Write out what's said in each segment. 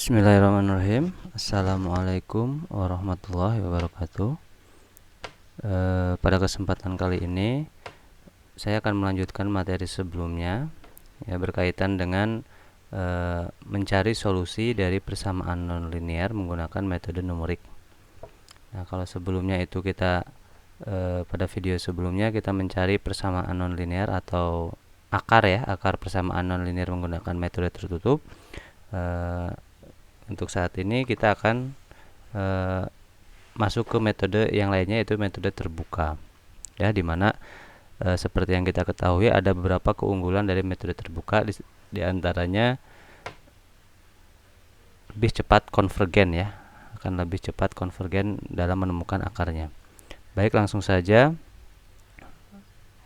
Bismillahirrahmanirrahim. Assalamualaikum warahmatullahi wabarakatuh. Pada kesempatan kali ini saya akan melanjutkan materi sebelumnya, ya, berkaitan dengan mencari solusi dari persamaan nonlinear menggunakan metode numerik. Nah, kalau sebelumnya itu kita pada video sebelumnya kita mencari persamaan nonlinear atau akar persamaan nonlinear menggunakan metode tertutup. Untuk saat ini kita akan masuk ke metode yang lainnya, yaitu metode terbuka, ya, dimana seperti yang kita ketahui ada beberapa keunggulan dari metode terbuka, di antaranya lebih cepat konvergen, ya, akan lebih cepat konvergen dalam menemukan akarnya. Baik, langsung saja.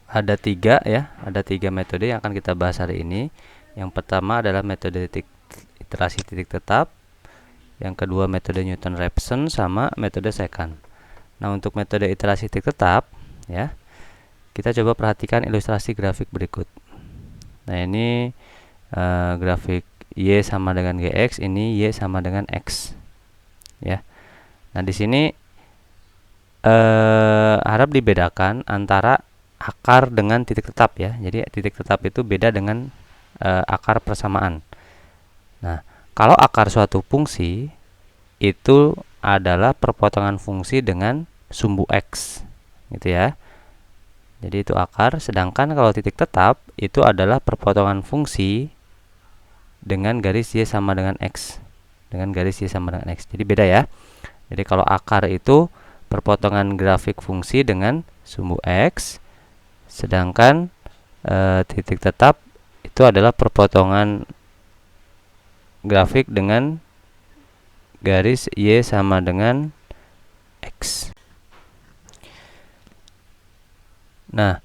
Ada tiga metode yang akan kita bahas hari ini. Yang pertama adalah metode iterasi titik tetap, yang kedua metode Newton-Raphson, sama metode secant. Nah, untuk metode iterasi titik tetap, ya, kita coba perhatikan ilustrasi grafik berikut. Nah, ini grafik Y sama dengan GX, ini Y sama dengan X, ya. Nah, di sini harap dibedakan antara akar dengan titik tetap, ya. Jadi titik tetap itu beda dengan akar persamaan. Nah, kalau akar suatu fungsi itu adalah perpotongan fungsi dengan sumbu X, gitu ya. Jadi itu akar, sedangkan kalau titik tetap itu adalah perpotongan fungsi dengan garis Y sama dengan X. Dengan garis Y sama dengan X. Jadi beda, ya. Jadi kalau akar itu perpotongan grafik fungsi dengan sumbu X, sedangkan titik tetap itu adalah perpotongan grafik dengan garis Y sama dengan X. Nah,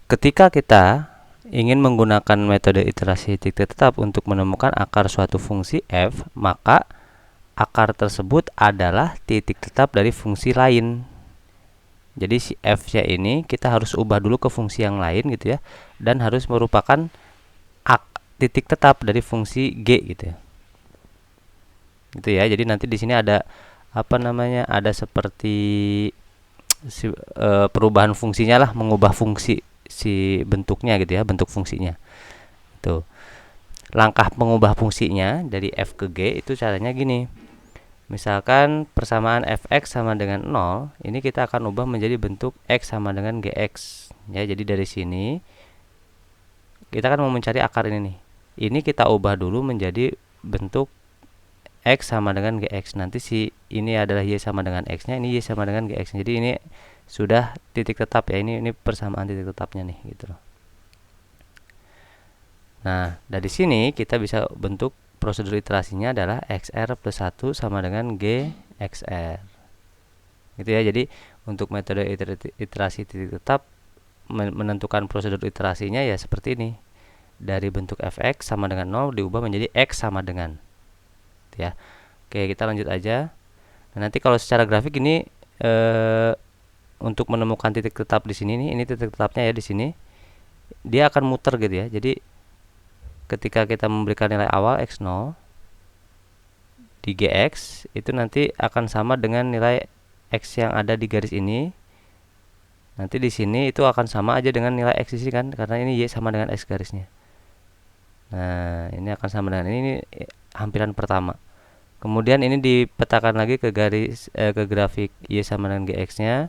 ketika kita ingin menggunakan metode iterasi titik tetap untuk menemukan akar suatu fungsi f, maka akar tersebut adalah titik tetap dari fungsi lain. Jadi si f-nya ini kita harus ubah dulu ke fungsi yang lain, gitu ya, dan harus merupakan titik tetap dari fungsi g, gitu ya. Gitu ya. Jadi nanti di sini ada ada seperti perubahan fungsinya lah, mengubah fungsi si bentuknya, gitu ya, bentuk fungsinya. Tuh. Langkah mengubah fungsinya dari f ke g itu caranya gini. Misalkan persamaan fx sama dengan 0, ini kita akan ubah menjadi bentuk x sama dengan gx. Ya, jadi dari sini kita kan mau mencari akar ini nih. Ini kita ubah dulu menjadi bentuk X sama dengan GX. Nanti si ini adalah Y sama dengan X-nya, ini Y sama dengan GX. Jadi ini sudah titik tetap, ya. Ini persamaan titik tetapnya nih, gitu loh. Nah, dari sini kita bisa bentuk prosedur iterasinya adalah XR plus 1 sama dengan GXR. Gitu ya. Jadi untuk metode iterasi titik tetap menentukan prosedur iterasinya ya seperti ini. Dari bentuk fx sama dengan 0 diubah menjadi x sama dengan, ya. Oke, kita lanjut aja. Nah, nanti kalau secara grafik ini untuk menemukan titik tetap di sini nih, ini titik tetapnya, ya, di sini. Dia akan muter, gitu ya. Jadi ketika kita memberikan nilai awal x0 di gx, itu nanti akan sama dengan nilai x yang ada di garis ini. Nanti di sini itu akan sama aja dengan nilai x di sini, kan, karena ini y sama dengan x garisnya. Nah, ini akan sama dengan ini hampiran pertama. Kemudian ini dipetakan lagi ke garis ke grafik Y sama dengan GX-nya.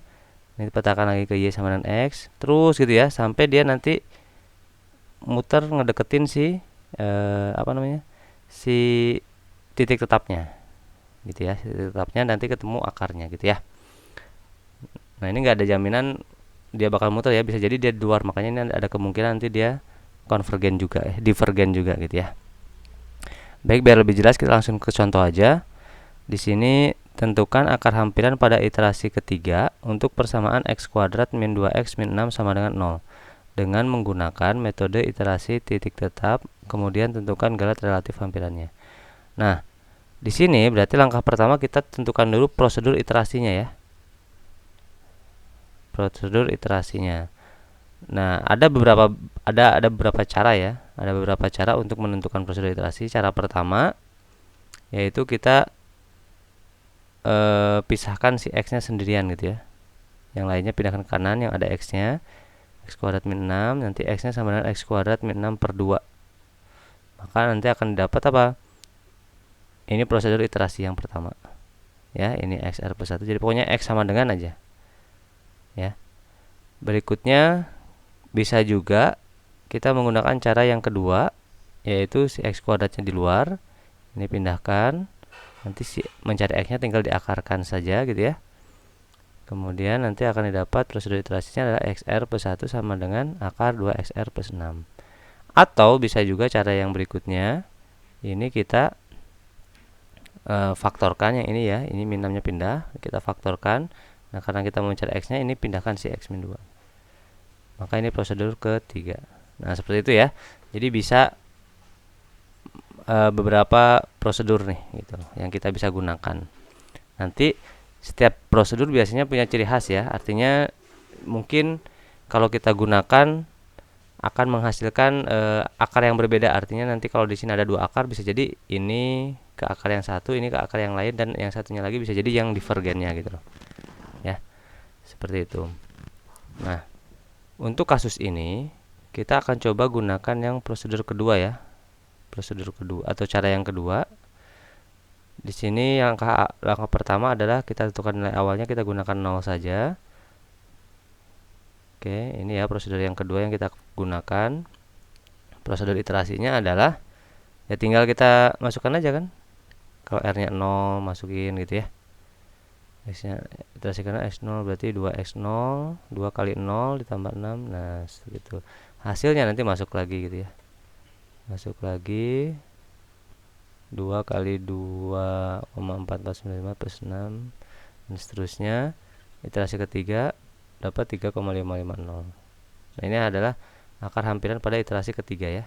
Ini dipetakan lagi ke Y sama dengan X. Terus, gitu ya, sampai dia nanti muter ngedeketin si si titik tetapnya. Gitu ya, titik tetapnya nanti ketemu akarnya, gitu ya. Nah, ini enggak ada jaminan dia bakal muter, ya. Bisa jadi dia di luar, makanya ini ada kemungkinan nanti dia konvergen juga, divergen juga, gitu ya. Baik, biar lebih jelas kita langsung ke contoh aja. Di sini tentukan akar hampiran pada iterasi ketiga untuk persamaan x kuadrat min 2x min 6 sama dengan 0 dengan menggunakan metode iterasi titik tetap, kemudian tentukan galat relatif hampirannya. Nah, di sini berarti langkah pertama kita tentukan dulu prosedur iterasinya, ya. Prosedur iterasinya. Nah, ada beberapa cara, ya. Ada beberapa cara untuk menentukan prosedur iterasi. Cara pertama, yaitu kita pisahkan si x-nya sendirian gitu ya. Yang lainnya pindahkan ke kanan yang ada x-nya, x kuadrat min 6, nanti x-nya sama dengan x kuadrat min 6 per 2. Maka nanti akan dapat apa? Ini prosedur iterasi yang pertama. Ya, ini xr plus 1. Jadi pokoknya x sama dengan aja. Ya. Berikutnya bisa juga kita menggunakan cara yang kedua, yaitu si x kuadratnya di luar. Ini pindahkan. Nanti si mencari x-nya tinggal diakarkan saja gitu ya. Kemudian nanti akan didapat prosedur iterasinya adalah xr plus 1 sama dengan akar 2xr plus 6. Atau bisa juga cara yang berikutnya, ini kita faktorkan yang ini ya, ini min 6 nya pindah, kita faktorkan. Nah karena kita mau mencari x nya, ini pindahkan si x min 2. Maka ini prosedur ketiga. Nah seperti itu ya. Jadi bisa beberapa prosedur nih gitu yang kita bisa gunakan. Nanti setiap prosedur biasanya punya ciri khas ya, artinya mungkin kalau kita gunakan akan menghasilkan akar yang berbeda. Artinya nanti kalau di sini ada dua akar, bisa jadi ini ke akar yang satu, ini ke akar yang lain, dan yang satunya lagi bisa jadi yang divergennya gitu loh. Ya, seperti itu. Nah, untuk kasus ini kita akan coba gunakan yang prosedur kedua ya. Prosedur kedua atau cara yang kedua. Di sini langkah pertama adalah kita tentukan nilai awalnya, kita gunakan 0 saja. Oke, ini ya prosedur yang kedua yang kita gunakan. Prosedur iterasinya adalah ya tinggal kita masukkan aja kan. Kalau R-nya 0 masukin gitu ya. X-nya iterasikan X0 berarti 2x0, 2 kali 0 ditambah 6. Nah, gitu. Hasilnya nanti masuk lagi gitu ya. Masuk lagi 2 kali 2,4495 plus 6 dan seterusnya. Iterasi ketiga dapat 3,550. Nah, ini adalah akar hampiran pada iterasi ketiga ya.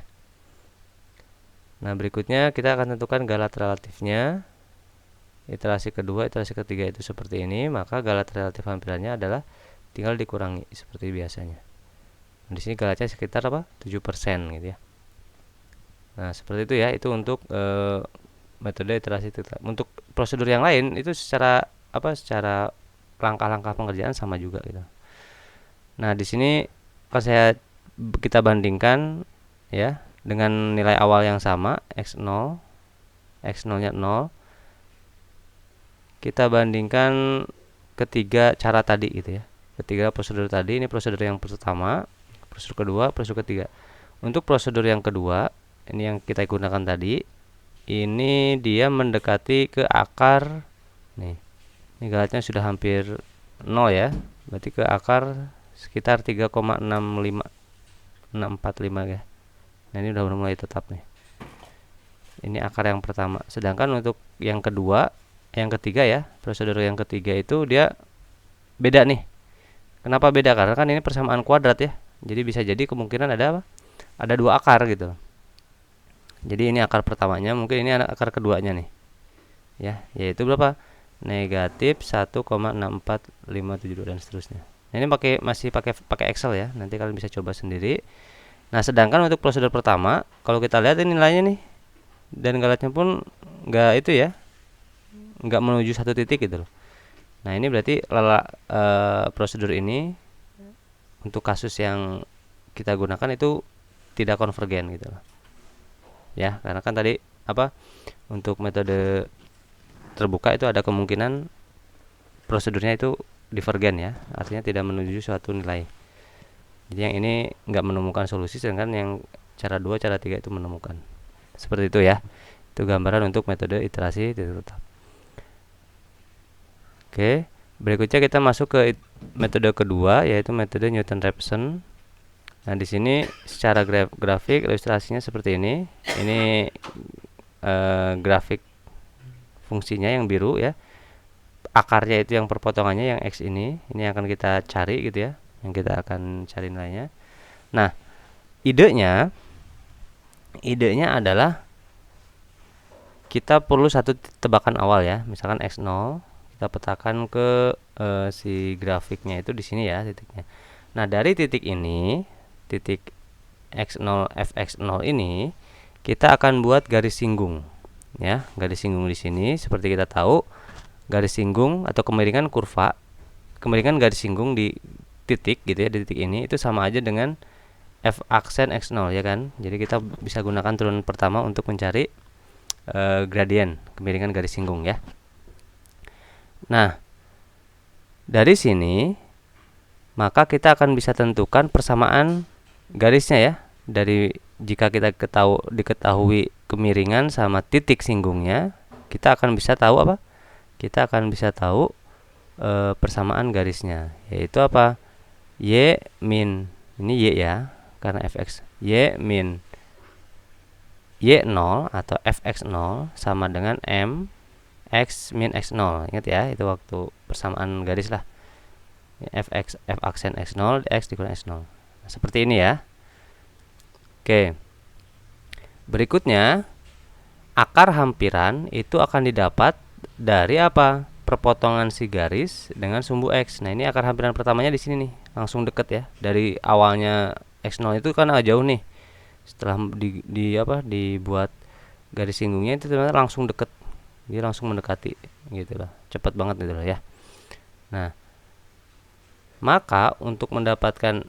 Nah, berikutnya kita akan tentukan galat relatifnya. Iterasi kedua, iterasi ketiga itu seperti ini, maka galat relatif hampirannya adalah tinggal dikurangi seperti biasanya. Nah, di sini galatnya sekitar apa? 7% gitu ya. Nah, seperti itu ya, itu untuk metode iterasi tetap. Untuk prosedur yang lain itu secara secara langkah-langkah pengerjaan sama juga gitu. Nah, di sini kalau kita bandingkan ya dengan nilai awal yang sama x0, x0-nya 0. Kita bandingkan ketiga cara tadi gitu ya. Ketiga prosedur tadi, ini prosedur yang pertama, prosedur kedua, prosedur ketiga. Untuk prosedur yang kedua, ini yang kita gunakan tadi, ini dia mendekati ke akar nih. Ini galatnya sudah hampir 0 ya. Berarti ke akar sekitar 3,645 ya. Nah, ini udah mulai tetap nih. Ini akar yang pertama. Sedangkan untuk yang kedua, yang ketiga ya, prosedur yang ketiga itu dia beda nih. Kenapa beda? Karena kan ini persamaan kuadrat ya. Jadi bisa jadi kemungkinan ada apa? Ada dua akar gitu. Jadi ini akar pertamanya, mungkin ini akar keduanya nih. Ya, yaitu berapa? Negatif 1,64572 dan seterusnya. Nah, ini masih pakai Excel ya. Nanti kalian bisa coba sendiri. Nah, sedangkan untuk prosedur pertama, kalau kita lihat ini nilainya nih, dan galatnya pun enggak itu ya, enggak menuju satu titik gitu loh. Nah, ini berarti prosedur ini untuk kasus yang kita gunakan itu tidak konvergen gitu loh. Ya, karena kan tadi untuk metode terbuka itu ada kemungkinan prosedurnya itu divergen ya, artinya tidak menuju suatu nilai. Jadi yang ini nggak menemukan solusi, sedangkan yang cara 2, cara 3 itu menemukan. Seperti itu ya. Itu gambaran untuk metode iterasi tetap. Oke, berikutnya kita masuk ke metode kedua, yaitu metode Newton-Raphson. Nah, di sini secara grafik ilustrasinya seperti ini. Ini grafik fungsinya yang biru ya. Akarnya itu yang perpotongannya yang X ini akan kita cari gitu ya. Yang kita akan cari nilainya. Nah, idenya adalah kita perlu satu tebakan awal ya. Misalkan X0 kita petakan ke si grafiknya itu di sini ya titiknya. Nah, dari titik ini, titik X0 fx0 ini kita akan buat garis singgung. ya, garis singgung di sini seperti kita tahu garis singgung atau kemiringan kurva, kemiringan garis singgung di titik gitu ya, di titik ini itu sama aja dengan f aksen x0 ya kan. Jadi kita bisa gunakan turunan pertama untuk mencari gradien kemiringan garis singgung ya. Nah, dari sini maka kita akan bisa tentukan persamaan garisnya ya. Dari jika kita diketahui kemiringan sama titik singgungnya, kita akan bisa tahu apa? Kita akan bisa tahu persamaan garisnya, yaitu apa? Y min, ini Y ya, karena fx. Y min Y0 atau fx0 sama dengan M x min x0. Ingat ya, itu waktu persamaan garis lah. F aksen x0 x dikurangi x0. Nah, seperti ini ya. Oke. Berikutnya, akar hampiran itu akan didapat dari apa? Perpotongan si garis dengan sumbu x. Nah, ini akar hampiran pertamanya di sini nih, langsung deket ya. Dari awalnya x0 itu kan agak jauh nih. Setelah dibuat garis singgungnya itu ternyata langsung deket. Dia langsung mendekati gitu lah. Cepat banget gitu lah ya. Nah, maka untuk mendapatkan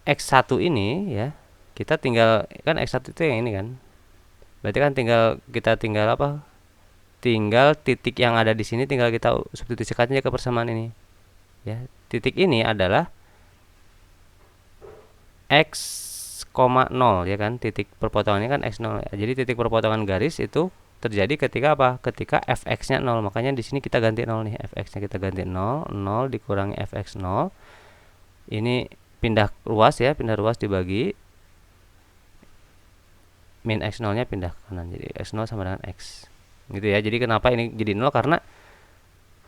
x1 ini ya, kita tinggal kan x1 itu yang ini kan. Berarti kan tinggal apa? Tinggal titik yang ada di sini tinggal kita substitusikan aja ke persamaan ini. Ya, titik ini adalah x, 0 ya kan, titik perpotongannya kan x0. Jadi titik perpotongan garis itu terjadi ketika apa? Ketika fx-nya 0. Makanya di sini kita ganti 0 nih. Fx-nya kita ganti 0, 0 dikurangi fx 0. Ini pindah ruas ya, pindah ruas dibagi min x0-nya pindah ke kanan. Jadi x0 sama dengan x. Gitu ya. Jadi kenapa ini jadi 0? Karena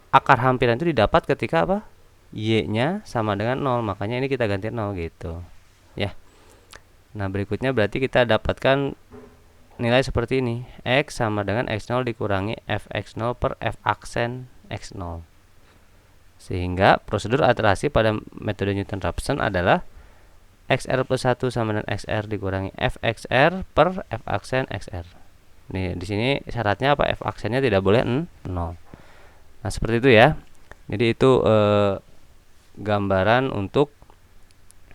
akar hampiran itu didapat ketika apa? Y-nya sama dengan 0. Makanya ini kita ganti 0 gitu. Ya. Nah, berikutnya berarti kita dapatkan nilai seperti ini. X sama dengan x0 dikurangi fx0 per f aksen x0. Sehingga prosedur iterasi pada metode Newton-Raphson adalah xr plus 1 sama dengan xr dikurangi fxr per f aksen xr. Nih, di sini syaratnya apa? F aksennya tidak boleh 0. Nah, seperti itu ya. Jadi itu gambaran untuk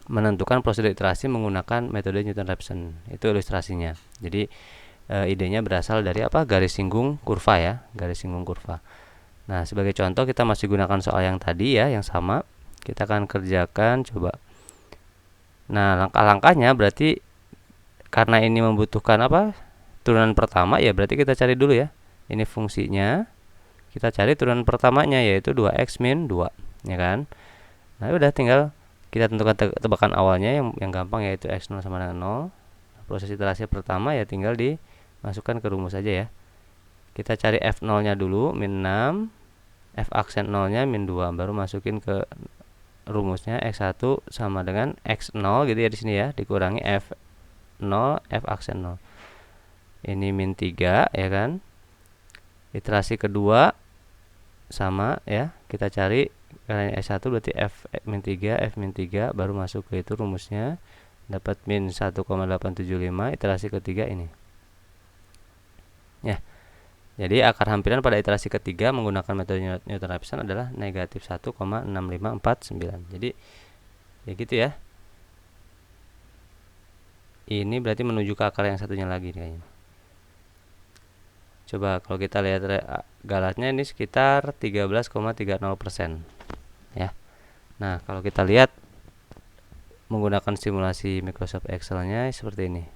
menentukan prosedur iterasi menggunakan metode Newton-Raphson. Itu ilustrasinya. Jadi idenya berasal dari apa? Garis singgung kurva ya, garis singgung kurva. Nah, sebagai contoh kita masih gunakan soal yang tadi ya, yang sama. Kita akan kerjakan coba. Nah, langkah-langkahnya berarti karena ini membutuhkan apa? Turunan pertama ya, berarti kita cari dulu ya. Ini fungsinya. Kita cari turunan pertamanya yaitu 2x min 2, ya kan? Nah, udah tinggal kita tentukan tebakan awalnya yang gampang yaitu x0 sama dengan 0. Proses iterasi pertama ya tinggal dimasukkan ke rumus saja ya. Kita cari f0-nya dulu min 6, f aksen 0-nya min 2, baru masukin ke rumusnya x1 sama dengan x0 gitu ya di sini ya, dikurangi f0 f aksen 0. Ini min 3 ya kan. Iterasi kedua sama ya, kita cari karena S1 berarti f min 3 baru masuk ke itu rumusnya, dapat min 1,875. Iterasi ketiga ini ya. Jadi akar hampiran pada iterasi ketiga menggunakan metode Newton-Raphson adalah negatif 1,6549. Jadi ya gitu ya. Ini berarti menuju ke akar yang satunya lagi kayaknya. Coba kalau kita lihat galatnya ini sekitar 13,30% ya. Nah, kalau kita lihat menggunakan simulasi Microsoft Excel-nya seperti ini.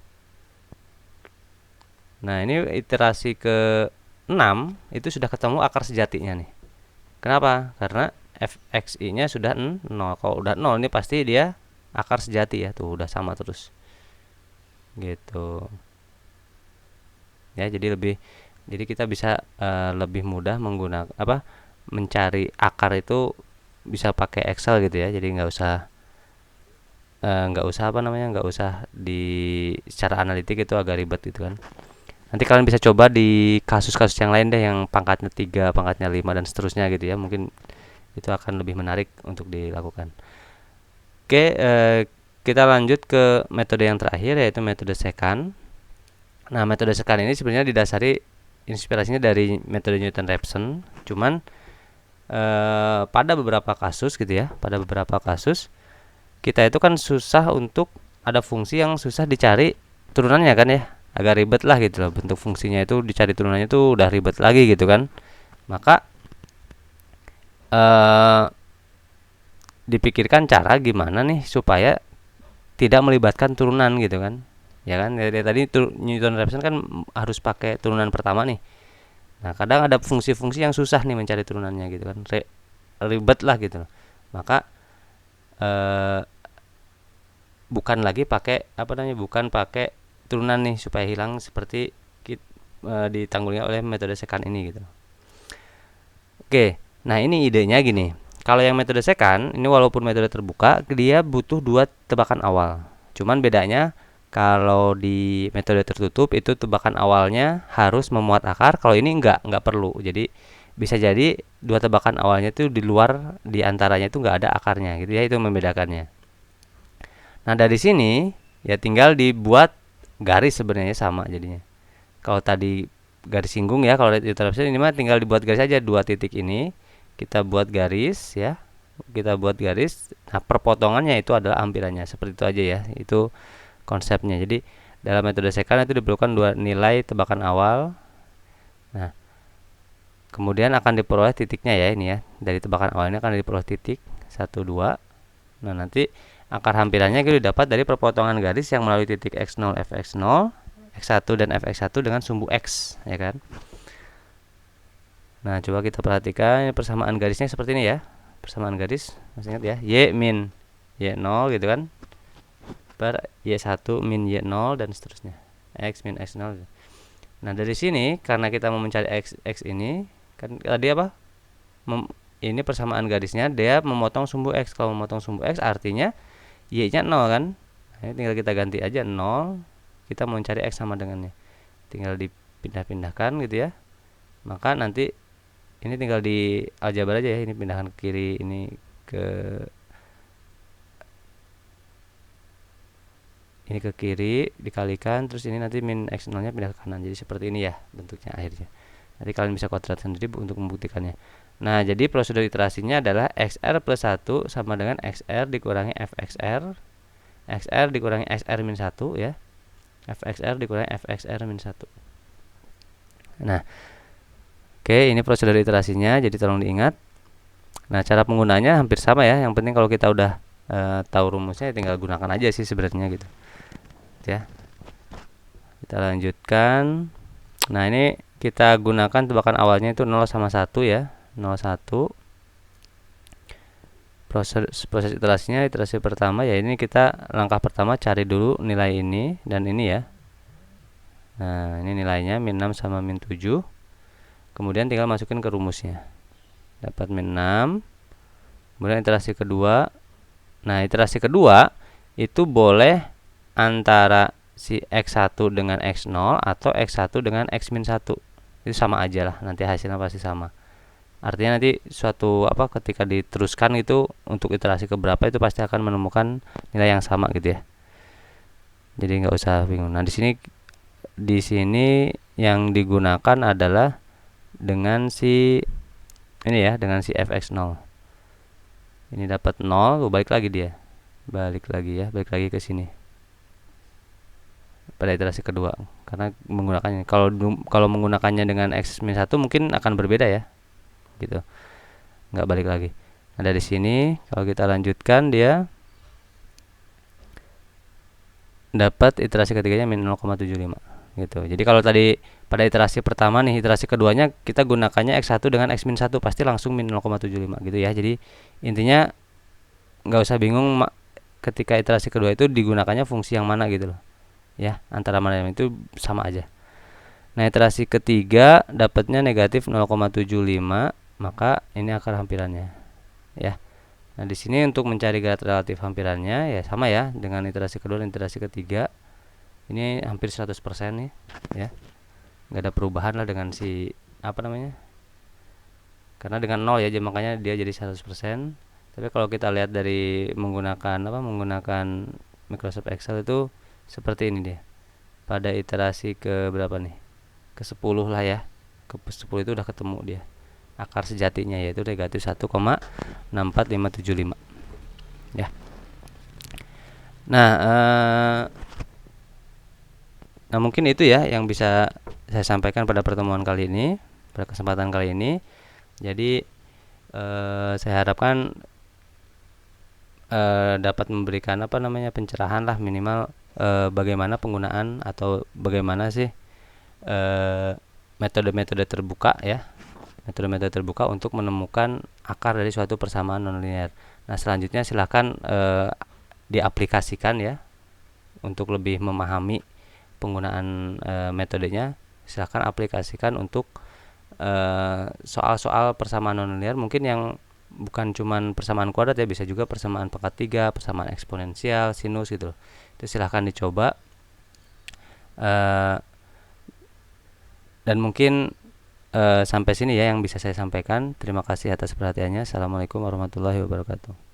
Nah, ini iterasi ke 6 itu sudah ketemu akar sejatinya nih. Kenapa? Karena fxi-nya sudah 0. Kalau udah 0 ini pasti dia akar sejati ya. Tuh udah sama terus. Gitu. Ya, jadi kita bisa lebih mudah menggunakan mencari akar itu bisa pakai Excel gitu ya. Jadi nggak usah secara analitik itu agak ribet gitu kan. Nanti kalian bisa coba di kasus-kasus yang lain deh, yang pangkatnya 3, pangkatnya 5 dan seterusnya gitu ya. Mungkin itu akan lebih menarik untuk dilakukan. Oke, kita lanjut ke metode yang terakhir yaitu metode secant. Nah, metode scan ini sebenarnya didasari inspirasinya dari metode Newton-Raphson, cuman pada beberapa kasus gitu ya, pada beberapa kasus kita itu kan susah untuk ada fungsi yang susah dicari turunannya kan ya, agak ribet lah gitu loh, bentuk fungsinya itu dicari turunannya itu udah ribet lagi gitu kan. Maka eh, dipikirkan cara gimana nih supaya tidak melibatkan turunan gitu kan, ya kan, dari tadi Newton Raphson kan harus pakai turunan pertama nih. Nah, kadang ada fungsi-fungsi yang susah nih mencari turunannya gitu kan, ribet lah gitu loh. Maka eh, bukan lagi pakai apa namanya, bukan pakai turunan nih supaya hilang seperti ditanggulangi oleh metode secant ini gitu. Oke, nah ini idenya gini. Kalau yang metode secant ini walaupun metode terbuka, dia butuh dua tebakan awal. Cuman bedanya kalau di metode tertutup itu tebakan awalnya harus memuat akar. Kalau ini nggak perlu. Jadi bisa jadi dua tebakan awalnya itu di luar, di antaranya itu nggak ada akarnya gitu ya, itu membedakannya. Nah, dari sini ya tinggal dibuat garis sebenarnya sama jadinya. Kalau tadi garis singgung ya, kalau di interruption ini mah tinggal dibuat garis aja, dua titik ini kita buat garis ya. Kita buat garis. Nah, perpotongannya itu adalah ampirannya. Seperti itu aja ya. Itu konsepnya. Jadi dalam metode secant itu diperlukan dua nilai tebakan awal. Nah, kemudian akan diperoleh titiknya ya ini ya. Dari tebakan awalnya akan diperoleh titik 1 2. Nah, nanti akar hampirannya itu didapat dari perpotongan garis yang melalui titik x0 fx0, x1 dan fx1 dengan sumbu x, ya kan? Nah, coba kita perhatikan persamaan garisnya seperti ini ya. Persamaan garis, masih ingat ya, y min y0 gitu kan, per y1 min y0 dan seterusnya, x min x0. Nah, dari sini karena kita mau mencari x ini, kan tadi apa? Ini persamaan garisnya dia memotong sumbu x. Kalau memotong sumbu x artinya y-nya 0 kan. Nah, ini tinggal kita ganti aja 0. Kita mau cari x sama dengannya. Tinggal dipindah-pindahkan gitu ya. Maka nanti ini tinggal di aljabar aja ya. Ini pindahkan ke kiri, ini ke kiri dikalikan, terus ini nanti min x0 nya pindah ke kanan. Jadi seperti ini ya bentuknya akhirnya. Nanti kalian bisa kuadrat sendiri untuk membuktikannya. Nah, jadi prosedur iterasinya adalah xr plus 1 sama dengan xr dikurangi fxr, xr dikurangi xr min 1 ya, fxr dikurangi fxr min 1. Nah, oke, ini prosedur iterasinya, jadi tolong diingat. Nah, cara penggunanya hampir sama ya, yang penting kalau kita udah tahu rumusnya tinggal gunakan aja sih sebenarnya gitu ya. Kita lanjutkan. Nah, ini kita gunakan tebakan awalnya itu 0 sama 1 ya, 0 1. Proses iterasinya, iterasi pertama ya, ini kita langkah pertama cari dulu nilai ini dan ini ya. Nah, ini nilainya min 6 sama min 7. Kemudian tinggal masukin ke rumusnya. Dapat min 6. Kemudian iterasi kedua. Nah, iterasi kedua itu boleh antara si x1 dengan x0 atau x1 dengan x min 1. Itu sama aja lah, nanti hasilnya pasti sama. Artinya nanti suatu apa ketika diteruskan itu untuk iterasi keberapa itu pasti akan menemukan nilai yang sama gitu ya. Jadi nggak usah bingung. Nah, di sini yang digunakan adalah dengan si ini ya, dengan si fx0. Ini dapat 0, balik lagi dia. Balik lagi ya, balik lagi ke sini. Pada iterasi kedua karena menggunakannya. Kalau menggunakannya dengan x min 1 mungkin akan berbeda ya. Gitu. Nggak balik lagi. Nah, dari sini kalau kita lanjutkan dia dapat iterasi ketiganya min 0,75 gitu. Jadi kalau tadi pada iterasi pertama nih, iterasi keduanya kita gunakannya x1 dengan x min 1 pasti langsung min 0,75 gitu ya. Jadi intinya nggak usah bingung ketika iterasi kedua itu digunakannya fungsi yang mana gitu loh. Ya, antara mana yang itu sama aja. Nah, iterasi ketiga dapatnya negatif 0,75, maka ini akar hampirannya. Ya. Nah, di sini untuk mencari grad relatif hampirannya ya sama ya dengan iterasi kedua dan iterasi ketiga. Ini hampir 100% nih, ya. Nggak ada perubahan lah dengan si apa namanya? Karena dengan 0 ya, makanya dia jadi 100%. Tapi kalau kita lihat dari menggunakan Microsoft Excel itu seperti ini dia. pada iterasi ke berapa nih, ke 10 lah ya, ke 10 itu udah ketemu dia akar sejatinya, yaitu negatif 1,64575 ya. Nah, mungkin itu ya yang bisa saya sampaikan pada pertemuan kali ini, pada kesempatan kali ini. Jadi saya harapkan dapat memberikan pencerahan lah minimal, bagaimana penggunaan atau bagaimana sih metode-metode terbuka ya, metode-metode terbuka untuk menemukan akar dari suatu persamaan nonlinear. Nah, selanjutnya silahkan diaplikasikan ya, untuk lebih memahami penggunaan metodenya. Silahkan aplikasikan untuk soal-soal persamaan nonlinear, mungkin yang bukan cuman persamaan kuadrat ya, bisa juga persamaan pangkat 3, persamaan eksponensial, sinus gitu. Itu silahkan dicoba. Dan mungkin sampai sini ya yang bisa saya sampaikan. Terima kasih atas perhatiannya. Assalamualaikum warahmatullahi wabarakatuh.